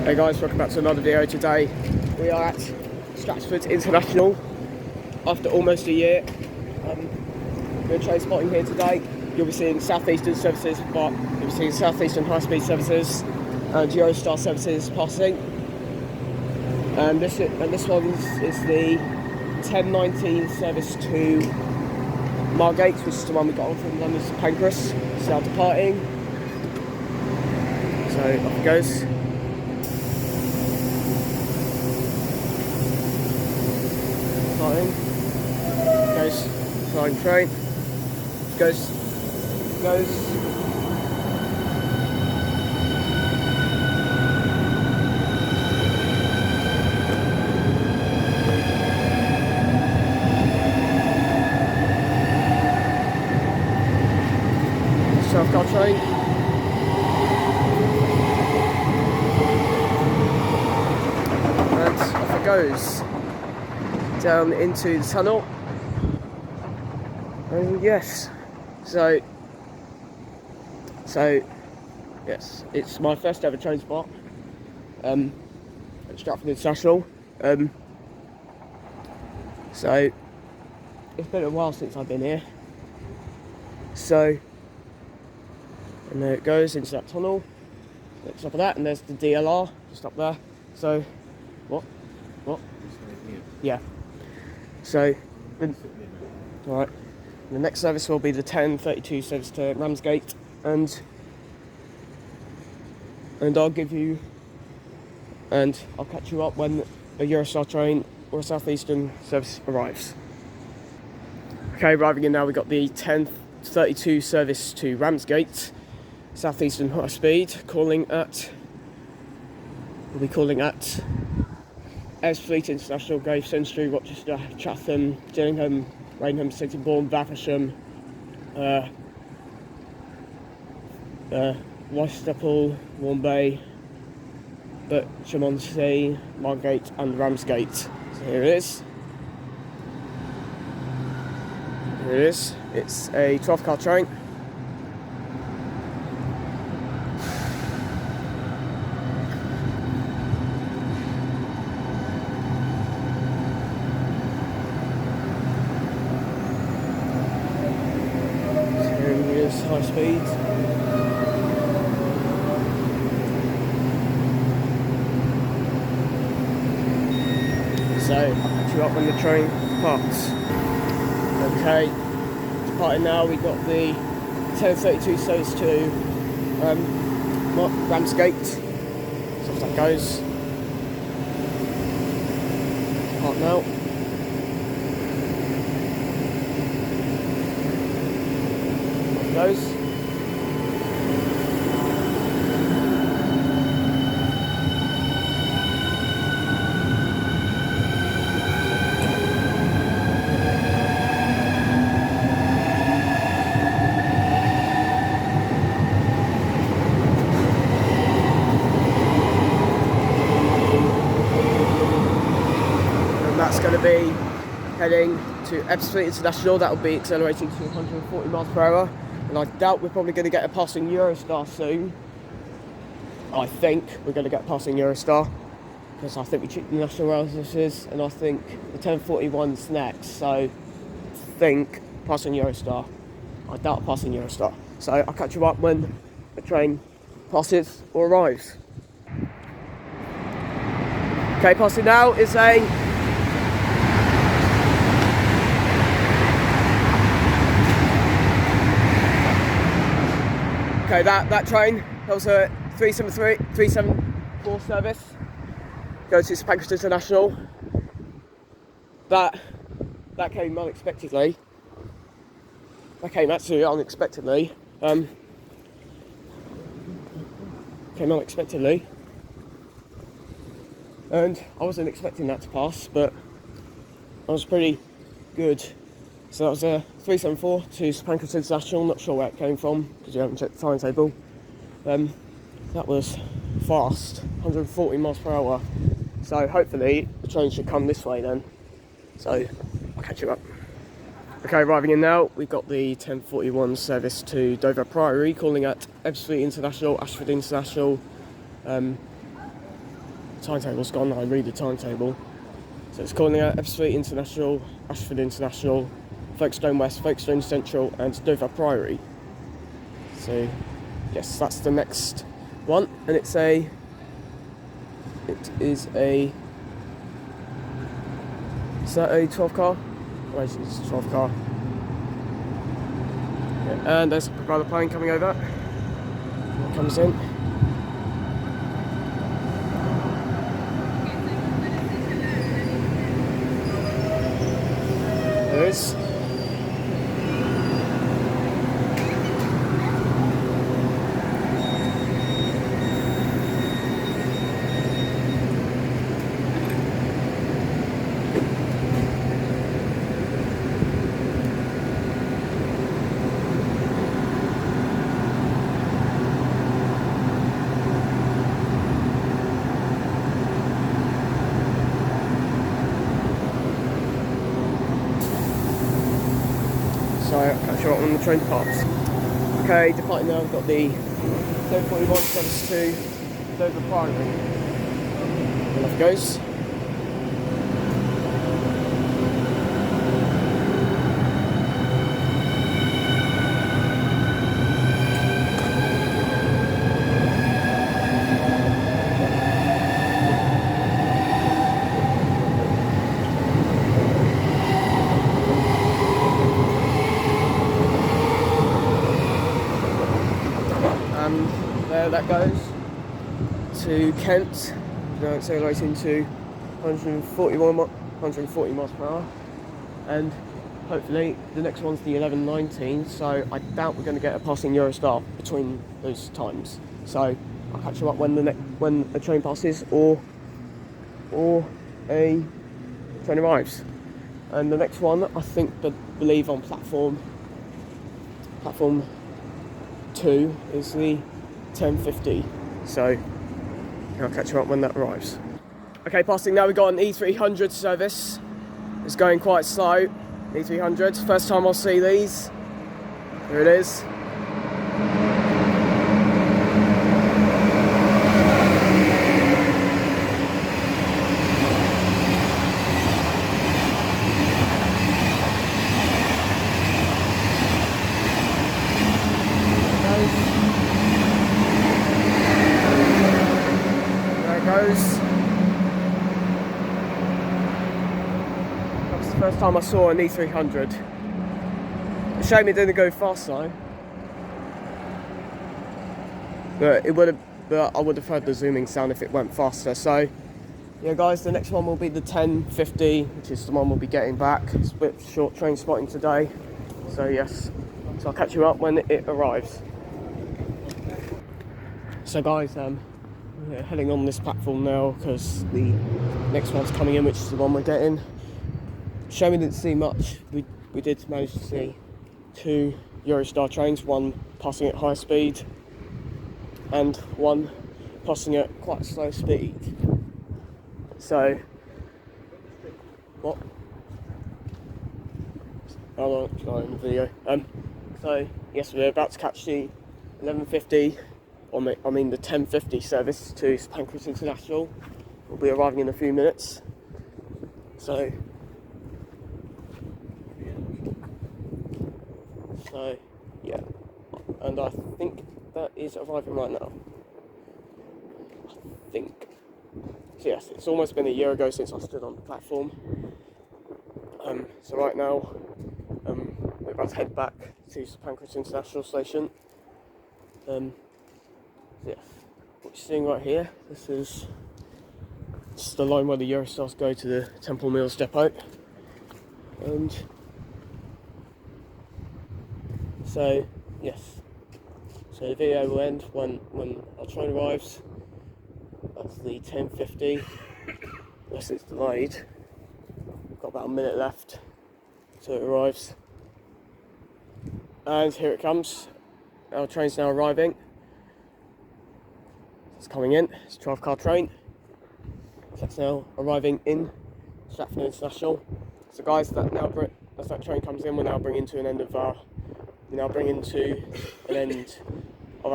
Hey guys, welcome back to another video. Today we are at Stratford International after almost a year. We're train spotting here today. You'll be seeing Southeastern services, but you'll be seeing Southeastern high-speed services and eurostar services passing. And this one is the 1019 service to Margate, which is the one we got on from London to Pancras. It's now departing. So off it goes. Goes, flying train, goes. Self-car train. And off it goes. Down into the tunnel. And yes, so yes, it's my first ever train spot at Stratford International. So it's been a while since I've been here. So, and there it goes into that tunnel. Next up of that, and there's the DLR just up there. So, what? Yeah. So, alright. The next service will be the 1032 service to Ramsgate, and I'll catch you up when a Eurostar train or a Southeastern service arrives. Okay, arriving in now, we got the 1032 service to Ramsgate, Southeastern high speed, we'll be calling at Fleet International, Gravesend, Rochester, Chatham, Gillingham, Rainham, Sittingbourne, Faversham, Whitechapel, Warm Bay, Berkshire-on-Sea, Margate and Ramsgate. So here it is. It's a 12-car train. High speed. So I'll catch you up when the train departs. Okay, departing now. We got the 1032 service to Ramsgate. So off that goes. Depart now. Goes. And that's going to be heading to Fleet International. That will be accelerating to 140 miles per hour. And I doubt we're probably going to get a passing Eurostar soon. I think we're going to get a passing Eurostar, because I think we checked the national rail services, and I think the 1041's next. So I think passing Eurostar. I doubt passing Eurostar. So I'll catch you up when the train passes or arrives. Okay, passing now is a okay, that train, that was a 374 service, goes to Pancras International. That came unexpectedly. That came absolutely unexpectedly. And I wasn't expecting that to pass, but I was pretty good. So that was a 374 to Pancras International. Not sure where it came from because you haven't checked the timetable. That was fast, 140 miles per hour. So hopefully the train should come this way then. So I'll catch you up. Okay, arriving in now, we've got the 1041 service to Dover Priory, calling at Fleet International, Ashford International, timetable's gone. I read the timetable. So it's calling out Ebbsfleet International, Ashford International, Folkestone West, Folkestone Central, and Dover Priory. So yes, that's the next one, and it is a 12 car? Wait, it's a 12 car. Yeah, and there's a propeller plane coming over. It comes in. There is. So I'll catch you up on the train parts. Okay, departing now, we've got the 741 service to Dover Priory. And off it goes. There that goes to Kent, now accelerating to 140 miles per hour, and hopefully the next one's the 11:19, so I doubt we're going to get a passing Eurostar between those times. So I'll catch you up when a train passes or a train arrives. And the next one, I believe on platform 2 is the 10:50, so I'll catch you up when that arrives. Okay, passing now, we've got an E300 service. It's going quite slow. E300, first time I'll see these. Here it is. Goes. That was the first time I saw an E300. A shame it didn't go fast though. But I would have heard the zooming sound if it went faster. So yeah guys, the next one will be the 10:50, which is the one we'll be getting back. It's a bit short train spotting today. So yes. So I'll catch you up when it arrives. So guys, we're heading on this platform now because the next one's coming in, which is the one we're getting. Shame we didn't see much. We did manage to see 2 Eurostar trains, one passing at high speed and one passing at quite a slow speed. So, what? Oh, no, not in the video. So, yes, we're about to catch the 11:50. I mean the 10:50 service to St Pancras International. We'll be arriving in a few minutes. So yeah, and I think that is arriving right now. I think. So yes, it's almost been a year ago since I stood on the platform. So right now, we're about to head back to St Pancras International Station. Yeah, what you're seeing right here, this is just the line where the Eurostars go to the Temple Mills depot. And so yes, so the video will end when our train arrives. That's the 10:50, unless it's delayed. We've got about a minute left till it arrives. And here it comes. Our train's now arriving. It's coming in. It's a 12-car train. That's now arriving in Stratford International. So guys, as that train comes in, we're now bringing to an end of our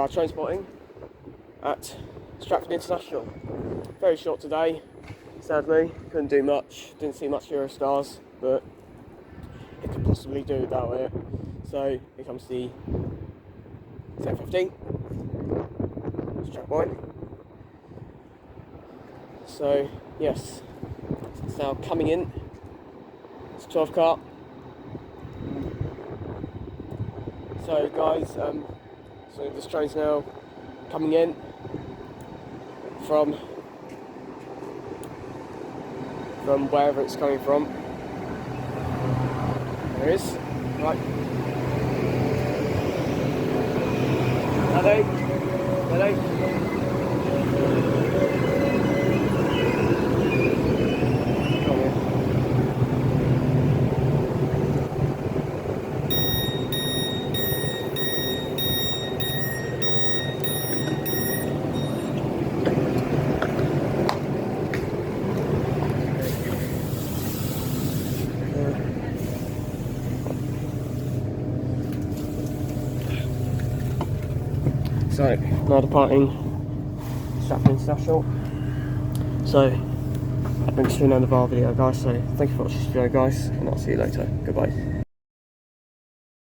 train spotting at Stratford International. Very short today, sadly. Couldn't do much. Didn't see much Eurostars, but it could possibly do without it. So here comes the 10:15. It's track one. So yes, it's now coming in. It's 12 car. So guys, so this train's now coming in from wherever it's coming from. There it is. Right. Ready? Ready? So, now departing Stratford International. So, that brings to an end of our video, guys. So, thank you for watching this video, guys, and I'll see you later. Goodbye.